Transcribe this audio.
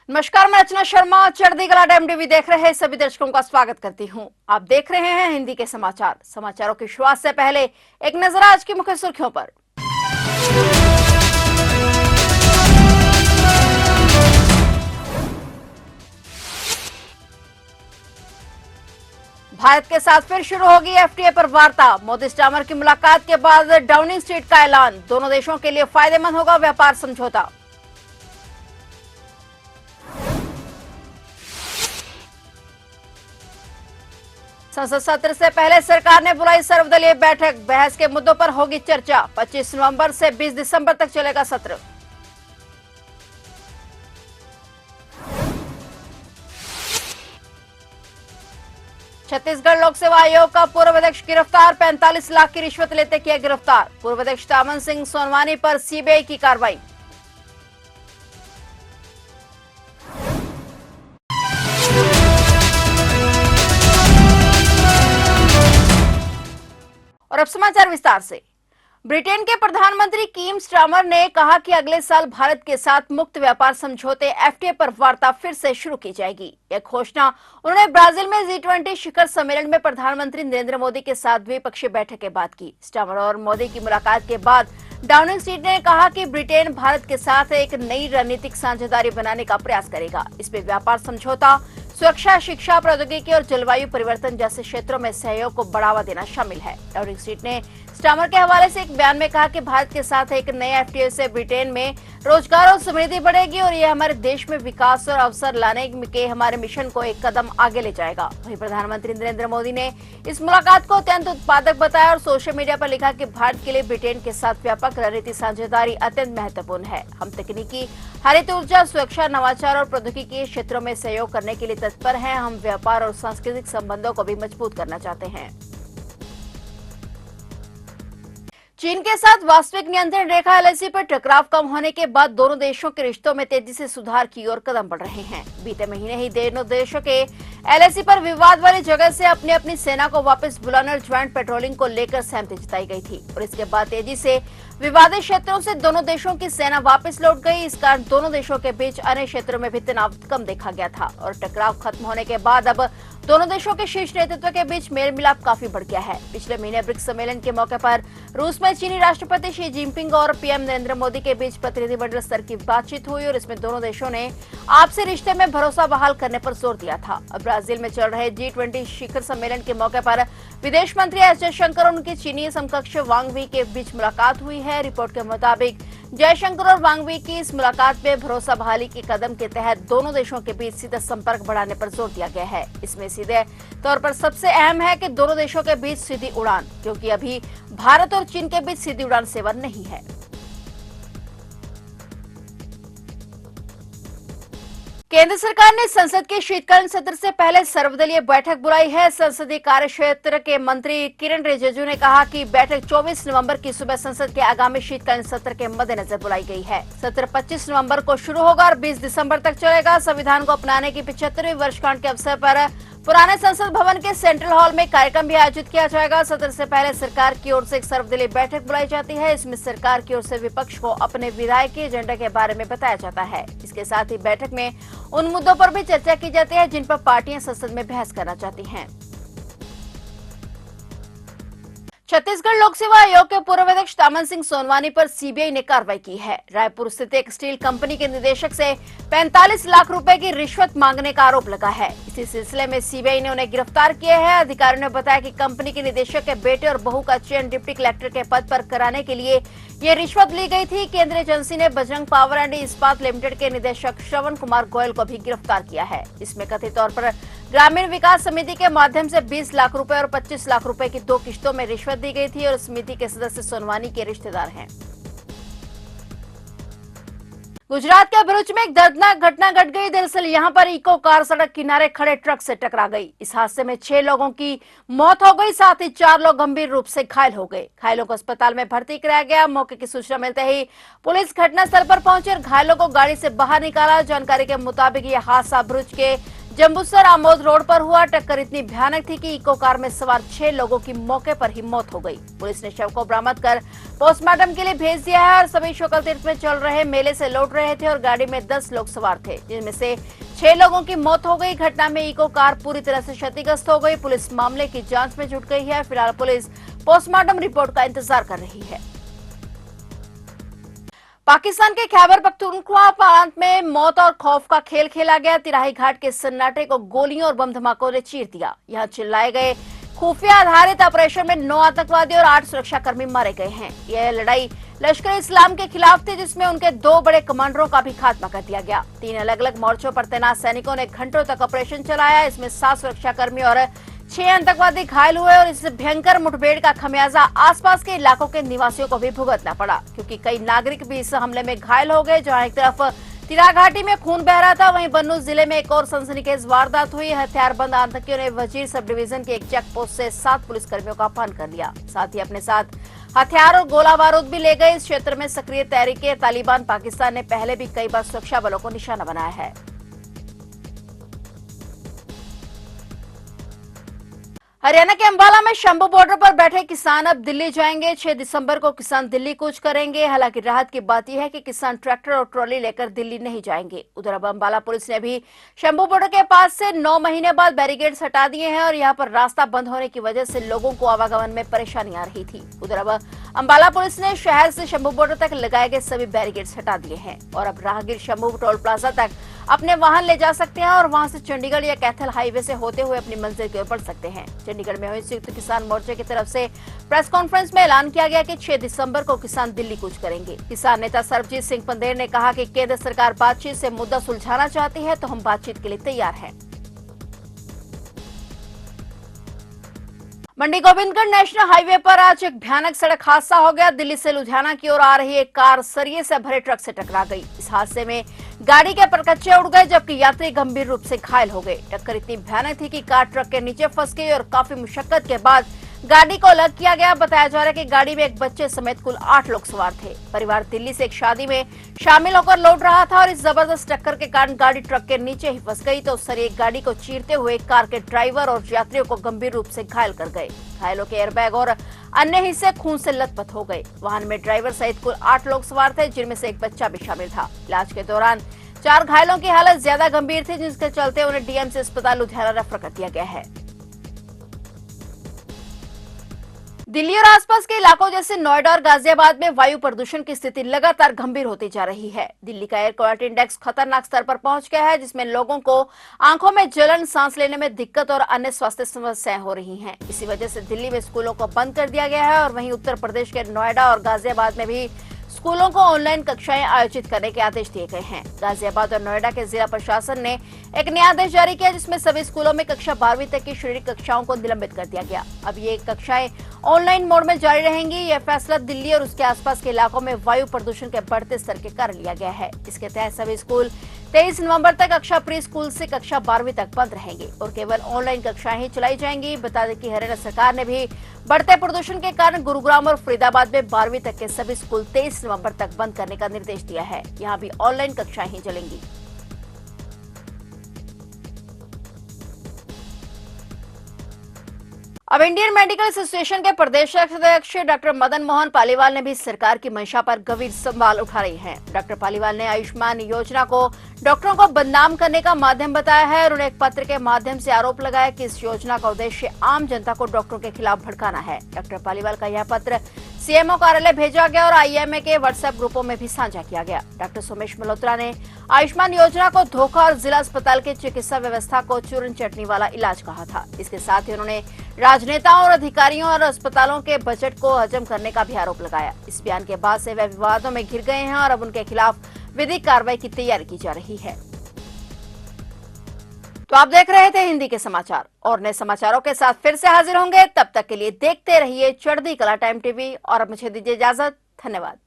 नमस्कार, मैं रचना शर्मा चढ़ती कला टाइम टीवी देख रहे सभी दर्शकों का स्वागत करती हूं। आप देख रहे हैं हिंदी के समाचारों की शुरुआत से पहले एक नजर आज की मुख्य सुर्खियों पर। भारत के साथ फिर शुरू होगी एफटीए पर वार्ता। मोदी स्टामर की मुलाकात के बाद डाउनिंग स्ट्रीट का ऐलान, दोनों देशों के लिए फायदेमंद होगा व्यापार समझौता। संसद सत्र से पहले सरकार ने बुलाई सर्वदलीय बैठक, बहस के मुद्दों पर होगी चर्चा। 25 नवंबर से 20 दिसंबर तक चलेगा सत्र। छत्तीसगढ़ लोक सेवा आयोग का पूर्व अध्यक्ष गिरफ्तार, 45 लाख की रिश्वत लेते किया गिरफ्तार। पूर्व अध्यक्ष दामन सिंह सोनवानी पर सीबीआई की कार्रवाई। और अब समाचार विस्तार से। ब्रिटेन के प्रधानमंत्री कीम स्टार्मर ने कहा कि अगले साल भारत के साथ मुक्त व्यापार समझौते एफटीए पर वार्ता फिर से शुरू की जाएगी। यह घोषणा उन्होंने ब्राजील में G20 शिखर सम्मेलन में प्रधानमंत्री नरेंद्र मोदी के साथ द्विपक्षीय बैठक के बाद की। स्टार्मर और मोदी की मुलाकात के बाद डाउनिंग स्ट्रीट ने कहा कि ब्रिटेन भारत के साथ एक नई रणनीतिक साझेदारी बनाने का प्रयास करेगा। इसमें व्यापार समझौता, सुरक्षा, शिक्षा, प्रौद्योगिकी और जलवायु परिवर्तन जैसे क्षेत्रों में सहयोग को बढ़ावा देना शामिल है। डाउनिंग स्ट्रीट ने स्टार्मर के हवाले से एक बयान में कहा कि भारत के साथ एक नए एफटीए से ब्रिटेन में रोजगार और समृद्धि बढ़ेगी और यह हमारे देश में विकास और अवसर लाने के हमारे मिशन को एक कदम आगे ले जाएगा। वहीं प्रधानमंत्री नरेंद्र मोदी ने इस मुलाकात को अत्यंत उत्पादक बताया और सोशल मीडिया पर लिखा कि भारत के लिए ब्रिटेन के साथ व्यापक रणनीतिक साझेदारी अत्यंत महत्वपूर्ण है। हम तकनीकी, हरित ऊर्जा, सुरक्षा, नवाचार और प्रौद्योगिकी के क्षेत्रों में सहयोग करने के लिए तत्पर हैं। हम व्यापार और सांस्कृतिक संबंधों को भी मजबूत करना चाहते हैं। चीन के साथ वास्तविक नियंत्रण रेखा एलएसी पर टकराव कम होने के बाद दोनों देशों के रिश्तों में तेजी से सुधार की ओर कदम बढ़ रहे हैं। बीते महीने ही दोनों देशों के एलएसी पर विवाद वाली जगह से अपनी अपनी सेना को वापस बुलाने और ज्वाइंट पेट्रोलिंग को लेकर सहमति जताई गई थी और इसके बाद तेजी से विवादित क्षेत्रों से दोनों देशों की सेना वापस लौट गई। इस कारण दोनों देशों के बीच अन्य क्षेत्रों में भी तनाव कम देखा गया था और टकराव खत्म होने के बाद अब दोनों देशों के शीर्ष नेतृत्व के बीच मेल मिलाप काफी बढ़ गया है। पिछले महीने ब्रिक्स सम्मेलन के मौके पर रूस में चीनी राष्ट्रपति शी जिनपिंग और पीएम नरेंद्र मोदी के बीच प्रतिनिधिमंडल स्तर की बातचीत हुई और इसमें दोनों देशों ने आपसी रिश्ते में भरोसा बहाल करने पर जोर दिया था। अब ब्राजील में चल रहे G20 शिखर सम्मेलन के मौके पर विदेश मंत्री एस जयशंकर और उनकी चीनी समकक्ष वांग वी के बीच मुलाकात हुई है। रिपोर्ट के मुताबिक जयशंकर और वांग वी की इस मुलाकात में भरोसा बहाली के कदम के तहत दोनों देशों के बीच सीधा संपर्क बढ़ाने पर जोर दिया गया है। इसमें सीधे तौर पर सबसे अहम है कि दोनों देशों के बीच सीधी उड़ान, क्योंकि अभी भारत और चीन के बीच सीधी उड़ान सेवा नहीं है। केंद्र सरकार ने संसद के शीतकालीन सत्र से पहले सर्वदलीय बैठक बुलाई है। संसदीय कार्य क्षेत्र के मंत्री किरण रिजिजू ने कहा कि बैठक 24 नवंबर की सुबह संसद के आगामी शीतकालीन सत्र के मद्देनजर बुलाई गई है। सत्र 25 नवंबर को शुरू होगा और 20 दिसंबर तक चलेगा। संविधान को अपनाने की 75वीं वर्षगांठ के अवसर पर पुराने संसद भवन के सेंट्रल हॉल में कार्यक्रम भी आयोजित किया जाएगा। सत्र से पहले सरकार की ओर से एक सर्वदलीय बैठक बुलाई जाती है। इसमें सरकार की ओर से विपक्ष को अपने विधायी एजेंडा के बारे में बताया जाता है। इसके साथ ही बैठक में उन मुद्दों पर भी चर्चा की जाती है जिन पर पार्टियां संसद में बहस करना चाहती हैं। छत्तीसगढ़ लोक सेवा आयोग के पूर्व अध्यक्ष दामन सिंह सोनवानी पर सीबीआई ने कार्रवाई की है। रायपुर स्थित एक स्टील कंपनी के निदेशक से 45 लाख रुपए की रिश्वत मांगने का आरोप लगा है। इसी सिलसिले में सीबीआई ने उन्हें गिरफ्तार किया है। अधिकारियों ने बताया कि कंपनी के निदेशक के बेटे और बहू का चयन डिप्टी कलेक्टर के पद पर कराने के लिए ये रिश्वत ली गई थी। केंद्रीय एजेंसी ने बजरंग पावर एंड इस्पात लिमिटेड के निदेशक श्रवण कुमार गोयल को भी गिरफ्तार किया है। इसमें कथित तौर पर ग्रामीण विकास समिति के माध्यम से 20 लाख रुपए और 25 लाख रुपए की 2 किश्तों में रिश्वत दी गई थी और समिति के सदस्य सोनवानी के रिश्तेदार हैं। गुजरात के भरूच में एक दर्दनाक घटना घट गई। दरअसल यहां पर इको कार सड़क किनारे खड़े ट्रक से टकरा गई। इस हादसे में 6 लोगों की मौत हो गई, साथ ही 4 लोग गंभीर रूप से घायल हो गए। घायलों को अस्पताल में भर्ती कराया गया। मौके की सूचना मिलते ही पुलिस घटनास्थल पर पहुंची और घायलों को गाड़ी से बाहर निकाला। जानकारी के मुताबिक यह हादसा भरूच के जम्बूसर आमोद रोड पर हुआ। टक्कर इतनी भयानक थी कि इको कार में सवार 6 लोगों की मौके पर ही मौत हो गई। पुलिस ने शव को बरामद कर पोस्टमार्टम के लिए भेज दिया है और सभी शुक्ल तीर्थ में चल रहे मेले से लौट रहे थे और गाड़ी में 10 लोग सवार थे, जिनमें से 6 लोगों की मौत हो गई। घटना में इको कार पूरी तरह से क्षतिग्रस्त हो गई। पुलिस मामले की जांच में जुट गई है। फिलहाल पुलिस पोस्टमार्टम रिपोर्ट का इंतजार कर रही है। पाकिस्तान के खैबर पख्तूनख्वा प्रांत में मौत और खौफ का खेल खेला गया। तिराही घाट के सन्नाटे को गोलियों और बम धमाकों ने चीर दिया। यहां चिल्लाए गए खुफिया आधारित ऑपरेशन में 9 आतंकवादी और 8 सुरक्षाकर्मी मारे गए हैं। यह लड़ाई लश्कर इस्लाम के खिलाफ थी, जिसमें उनके 2 बड़े कमांडरों का भी खात्मा कर दिया गया। 3 अलग अलग मोर्चों पर तैनात सैनिकों ने घंटों तक ऑपरेशन चलाया। इसमें 7 सुरक्षाकर्मी और 6 आतंकवादी घायल हुए और इस भयंकर मुठभेड़ का खमियाजा आसपास के इलाकों के निवासियों को भी भुगतना पड़ा, क्योंकि कई नागरिक भी इस हमले में घायल हो गए। जहां एक तरफ तिरा घाटी में खून बह रहा था, वहीं बन्नू जिले में एक और सनसनीखेज वारदात हुई। हथियारबंद आतंकियों ने वजीर सब डिवीजन के एक चेक पोस्ट से 7 पुलिसकर्मियों का अपहरण कर लिया। साथ ही अपने साथ हथियार और गोला बारूद भी ले गए। इस क्षेत्र में सक्रिय तहरीके तालिबान पाकिस्तान ने पहले भी कई बार सुरक्षा बलों को निशाना बनाया है। हरियाणा के अंबाला में शंभू बॉर्डर पर बैठे किसान अब दिल्ली जाएंगे। 6 दिसंबर को किसान दिल्ली कूच करेंगे। हालांकि राहत की बात यह है कि किसान ट्रैक्टर और ट्रॉली लेकर दिल्ली नहीं जाएंगे। उधर अब अंबाला पुलिस ने भी शंभू बॉर्डर के पास से 9 महीने बाद बैरिकेड्स हटा दिए हैं और यहां पर रास्ता बंद होने की वजह से लोगों को आवागमन में परेशानी आ रही थी। उधर अब अंबाला पुलिस ने शहर से शंभू बॉर्डर तक लगाए गए सभी बैरिकेड्स हटा दिए हैं और अब राहगीर शंभू टोल प्लाजा तक अपने वाहन ले जा सकते हैं और वहां से चंडीगढ़ या कैथल हाईवे से होते हुए अपनी मंजिल की ओर बढ़ सकते हैं। चंडीगढ़ में हुई संयुक्त किसान मोर्चे की तरफ से प्रेस कॉन्फ्रेंस में ऐलान किया गया कि 6 दिसंबर को किसान दिल्ली कूच करेंगे। किसान नेता सरबजीत सिंह पंदेर ने कहा कि केंद्र सरकार बातचीत से मुद्दा सुलझाना चाहती है तो हम बातचीत के लिए तैयार हैं। मंडी गोविंदगढ़ नेशनल हाईवे पर आज एक भयानक सड़क हादसा हो गया। दिल्ली से लुधियाना की ओर आ रही एक कार सरिये से भरे ट्रक से टकरा गई। इस हादसे में गाड़ी के परकच्चे उड़ गए, जबकि यात्री गंभीर रूप से घायल हो गए। टक्कर इतनी भयानक थी कि कार ट्रक के नीचे फंस गई और काफी मुशक्कत के बाद गाड़ी को अलग किया गया। बताया जा रहा है कि गाड़ी में एक बच्चे समेत कुल 8 लोग सवार थे। परिवार दिल्ली से एक शादी में शामिल होकर लौट रहा था और इस जबरदस्त टक्कर के कारण गाड़ी ट्रक के नीचे ही फंस गई तो सरिये गाड़ी को चीरते हुए कार के ड्राइवर और यात्रियों को गंभीर रूप से घायल कर गए। घायलों के एयरबैग और अन्य हिस्से खून से लथपथ हो गए। वाहन में ड्राइवर सहित कुल 8 लोग सवार थे, जिनमें से एक बच्चा भी शामिल था। इलाज के दौरान 4 घायलों की हालत ज्यादा गंभीर थी, जिसके चलते उन्हें डीएमसी अस्पताल लुधियाना रेफर कर दिया गया है। दिल्ली और आसपास के इलाकों जैसे नोएडा और गाजियाबाद में वायु प्रदूषण की स्थिति लगातार गंभीर होती जा रही है। दिल्ली का एयर क्वालिटी इंडेक्स खतरनाक स्तर पर पहुंच गया है, जिसमें लोगों को आंखों में जलन, सांस लेने में दिक्कत और अन्य स्वास्थ्य समस्याएं हो रही हैं। इसी वजह से दिल्ली में स्कूलों को बंद कर दिया गया है और वहीं उत्तर प्रदेश के नोएडा और गाजियाबाद में भी स्कूलों को ऑनलाइन कक्षाएं आयोजित करने के आदेश दिए गए हैं। गाजियाबाद और नोएडा के जिला प्रशासन ने एक नया आदेश जारी किया, जिसमें सभी स्कूलों में कक्षा 12वीं तक की श्रेणी कक्षाओं को निलंबित कर दिया गया। अब ये कक्षाएं ऑनलाइन मोड में जारी रहेंगी। यह फैसला दिल्ली और उसके आसपास के इलाकों में वायु प्रदूषण के बढ़ते स्तर के कारण लिया गया है। इसके तहत सभी स्कूल 23 नवंबर तक कक्षा प्री स्कूल से कक्षा 12वीं तक बंद रहेंगे और केवल ऑनलाइन कक्षाएं ही चलाई जाएंगी। बता दें कि हरियाणा सरकार ने भी बढ़ते प्रदूषण के कारण गुरुग्राम और फरीदाबाद में 12वीं तक के सभी स्कूल 23 नवंबर तक बंद करने का निर्देश दिया है। यहाँ भी ऑनलाइन कक्षाएं ही चलेंगी। अब इंडियन मेडिकल एसोसिएशन के प्रदेश अध्यक्ष डॉक्टर मदन मोहन पालीवाल ने भी सरकार की मंशा पर गंभीर सवाल उठा रहे हैं। डॉक्टर पालीवाल ने आयुष्मान योजना को डॉक्टरों को बदनाम करने का माध्यम बताया है और उन्हें एक पत्र के माध्यम से आरोप लगाया कि इस योजना का उद्देश्य आम जनता को डॉक्टरों के खिलाफ भड़काना है। डॉक्टर पालीवाल का यह पत्र सीएमओ कार्यालय भेजा गया और आईएमए के व्हाट्सएप ग्रुपों में भी साझा किया गया। डॉक्टर सोमेश मल्होत्रा ने आयुष्मान योजना को धोखा और जिला अस्पताल की चिकित्सा व्यवस्था को चूरन चटनी वाला इलाज कहा था। इसके साथ ही उन्होंने राजनेताओं और अधिकारियों और अस्पतालों के बजट को हजम करने का भी आरोप लगाया। इस बयान के बाद से वे विवादों में घिर गए हैं और अब उनके खिलाफ विधिक कार्रवाई की तैयारी की जा रही है। तो आप देख रहे थे हिंदी के समाचार और नए समाचारों के साथ फिर से हाजिर होंगे। तब तक के लिए देखते रहिए चढ़ती कला टाइम टीवी और अब मुझे दीजिए इजाजत। धन्यवाद।